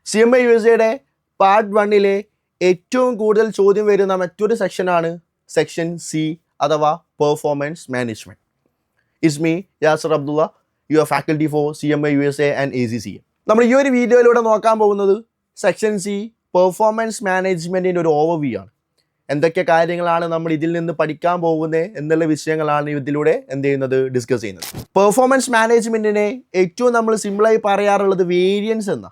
CMA USA part 1-ലെ ഏറ്റവും കൂടുതൽ ചോദ്യം വരുന്ന മറ്റൊരു സെക്ഷനാണ് സെക്ഷൻ സി അഥവാ performance management. It's me Yasar Abdullah, your faculty for CMA USA and ACCA. നമ്മൾ ഈ ഒരു വീഡിയോയിലൂടെ നോക്കാൻ പോകുന്നത് സെക്ഷൻ സി പെർഫോമൻസ് മാനേജ്മെൻറ്റിൻ്റെ ഒരു ഓവർവ്യൂ ആണ്. എന്തൊക്കെ കാര്യങ്ങളാണ് നമ്മൾ ഇതിൽ നിന്ന് പഠിക്കാൻ പോകുന്നത് എന്നുള്ള വിഷയങ്ങളാണ് ഇതിലൂടെ ഡിസ്കസ് ചെയ്യുന്നത്. പെർഫോമൻസ് മാനേജ്മെൻറ്റിനെ ഏറ്റവും നമ്മൾ സിമ്പിളായി പറയാറുള്ളത് വേരിയൻസ് എന്ന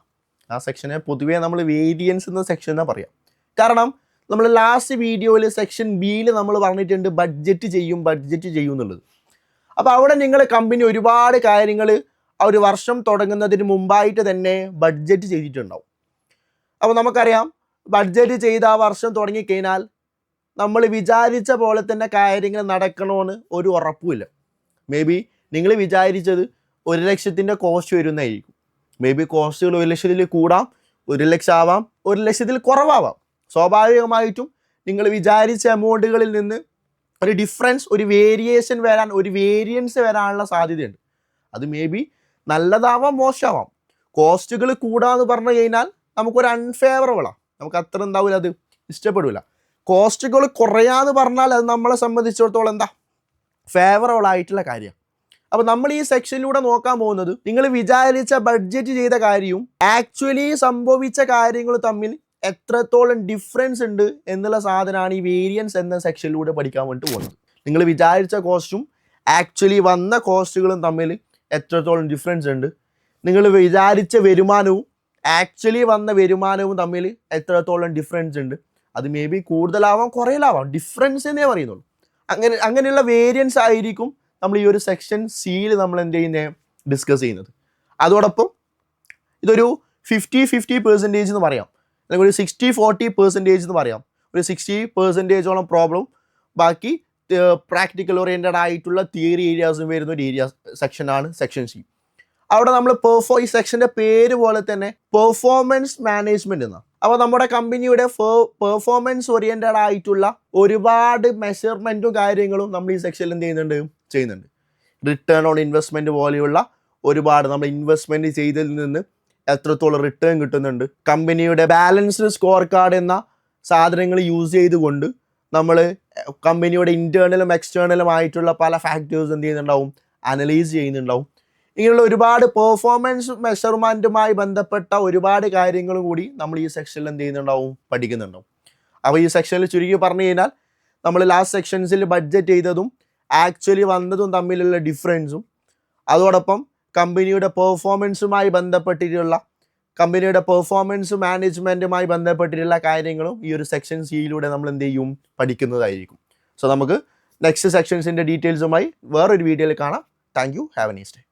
ആ സെക്ഷനെ പൊതുവേ നമ്മൾ വേരിയൻസ് എന്ന സെക്ഷൻ എന്നാണ് പറയാം. കാരണം നമ്മൾ ലാസ്റ്റ് വീഡിയോയിൽ സെക്ഷൻ ബിയിൽ നമ്മൾ പറഞ്ഞിട്ടുണ്ട് ബഡ്ജറ്റ് ചെയ്യും എന്നുള്ളത്. അപ്പോൾ അവിടെ നിങ്ങൾ കമ്പനി ഒരുപാട് കാര്യങ്ങൾ ആ ഒരു വർഷം തുടങ്ങുന്നതിന് മുമ്പായിട്ട് തന്നെ ബഡ്ജറ്റ് ചെയ്തിട്ടുണ്ടാവും. അപ്പോൾ നമുക്കറിയാം ബഡ്ജറ്റ് ചെയ്ത് ആ വർഷം തുടങ്ങിക്കഴിഞ്ഞാൽ നമ്മൾ വിചാരിച്ച പോലെ തന്നെ കാര്യങ്ങൾ നടക്കണമെന്ന് ഒരു ഉറപ്പുമില്ല. മേ ബി നിങ്ങൾ വിചാരിച്ചത് 1 ലക്ഷത്തിൻ്റെ കോസ്റ്റ് വരുന്നതായിരിക്കും. മേ ബി കോസ്റ്റുകൾ 1 ലക്ഷത്തിൽ കൂടാം, 1 ലക്ഷം ആവാം, 1 ലക്ഷത്തിൽ കുറവാവാം. സ്വാഭാവികമായിട്ടും നിങ്ങൾ വിചാരിച്ച എമൗണ്ടുകളിൽ നിന്ന് ഒരു ഡിഫറൻസ്, ഒരു വേരിയൻസ് വരാനുള്ള സാധ്യതയുണ്ട്. അത് മേ ബി നല്ലതാവാം, മോശമാവാം. കോസ്റ്റുകൾ കൂടാന്ന് പറഞ്ഞു കഴിഞ്ഞാൽ നമുക്കൊരു അൺഫേവറബിളാണ്, നമുക്ക് അത്ര എന്താവില്ല, അത് ഇഷ്ടപ്പെടില്ല. കോസ്റ്റുകൾ കുറയാന്ന് പറഞ്ഞാൽ അത് നമ്മളെ സംബന്ധിച്ചിടത്തോളം ഫേവറബിൾ ആയിട്ടുള്ള കാര്യം. അപ്പോൾ നമ്മൾ ഈ സെക്ഷനിലൂടെ നോക്കാൻ പോകുന്നത് നിങ്ങൾ വിചാരിച്ച ബഡ്ജറ്റ് ചെയ്ത കാര്യവും ആക്ച്വലി സംഭവിച്ച കാര്യങ്ങൾ തമ്മിൽ എത്രത്തോളം ഡിഫറൻസ് ഉണ്ട് എന്നുള്ള സാധനമാണ് ഈ വേരിയൻസ് എന്ന സെക്ഷനിലൂടെ പഠിക്കാൻ വേണ്ടി പോകുന്നത്. നിങ്ങൾ വിചാരിച്ച കോസ്റ്റും ആക്ച്വലി വന്ന കോസ്റ്റുകളും തമ്മിൽ എത്രത്തോളം ഡിഫറൻസ് ഉണ്ട്, നിങ്ങൾ വിചാരിച്ച വരുമാനവും ആക്ച്വലി വന്ന വരുമാനവും തമ്മിൽ എത്രത്തോളം ഡിഫറൻസ് ഉണ്ട്. അത് മേ ബി കൂടുതലാവാം, കുറയിലാവാം, ഡിഫറൻസ് എന്നേ പറയുന്നുള്ളൂ. അങ്ങനെയുള്ള വേരിയൻസ് ആയിരിക്കും നമ്മൾ ഈ ഒരു സെക്ഷൻ സിയിൽ നമ്മൾ ഡിസ്കസ് ചെയ്യുന്നത്. അതോടൊപ്പം ഇതൊരു 50-50% എന്ന് പറയാം, അല്ലെങ്കിൽ ഒരു 60-40% എന്ന് പറയാം. ഒരു 60% പ്രോബ്ലം, ബാക്കി പ്രാക്ടിക്കൽ ഓറിയൻറ്റഡ് ആയിട്ടുള്ള തിയറി ഏരിയാസും വരുന്ന ഒരു സെക്ഷനാണ് സെക്ഷൻ സി. അവിടെ നമ്മൾ ഈ സെക്ഷൻ്റെ പേര് പോലെ തന്നെ പെർഫോമൻസ് മാനേജ്മെൻറ്റ് എന്നാണ്. അപ്പോൾ നമ്മുടെ കമ്പനിയുടെ പെർഫോമൻസ് ഓറിയൻറ്റഡ് ആയിട്ടുള്ള ഒരുപാട് മെഷർമെൻറ്റും കാര്യങ്ങളും നമ്മൾ ഈ സെക്ഷനിൽ ചെയ്യുന്നുണ്ട്. റിട്ടേൺ ഓൺ ഇൻവെസ്റ്റ്മെൻറ്റ് പോലെയുള്ള ഒരുപാട് നമ്മൾ ഇൻവെസ്റ്റ്മെൻറ്റ് ചെയ്തതിൽ നിന്ന് എത്രത്തോളം റിട്ടേൺ കിട്ടുന്നുണ്ട്, കമ്പനിയുടെ ബാലൻസ്ഡ് സ്കോർ കാർഡ് എന്ന സാധനങ്ങൾ യൂസ് ചെയ്തുകൊണ്ട് നമ്മൾ കമ്പനിയുടെ ഇൻറ്റേർണലും എക്സ്റ്റേണലും ആയിട്ടുള്ള പല ഫാക്ടേഴ്സ് അനലൈസ് ചെയ്യുന്നുണ്ടാവും. ഇങ്ങനെയുള്ള ഒരുപാട് പെർഫോമൻസ് മെഷർമെൻറ്റുമായി ബന്ധപ്പെട്ട ഒരുപാട് കാര്യങ്ങളും കൂടി നമ്മൾ ഈ സെക്ഷനിൽ പഠിക്കുന്നുണ്ടാവും. അപ്പോൾ ഈ സെക്ഷനിൽ ചുരുക്കി പറഞ്ഞു കഴിഞ്ഞാൽ നമ്മൾ ലാസ്റ്റ് സെക്ഷൻസിൽ ബഡ്ജറ്റ് ചെയ്തതും ആക്ച്വലി വന്നതും തമ്മിലുള്ള ഡിഫറൻസും, അതോടൊപ്പം കമ്പനിയുടെ പെർഫോമൻസുമായി ബന്ധപ്പെട്ടിട്ടുള്ള കമ്പനിയുടെ പെർഫോമൻസ് മാനേജ്മെൻറ്റുമായി ബന്ധപ്പെട്ടിട്ടുള്ള കാര്യങ്ങളും ഈ ഒരു സെക്ഷൻ സിയിലൂടെ നമ്മൾ പഠിക്കുന്നതായിരിക്കും. സോ നമുക്ക് നെക്സ്റ്റ് സെക്ഷൻസിൻ്റെ ഡീറ്റെയിൽസുമായി വേറൊരു വീഡിയോയിൽ കാണാം. Thank you. Have A nice day.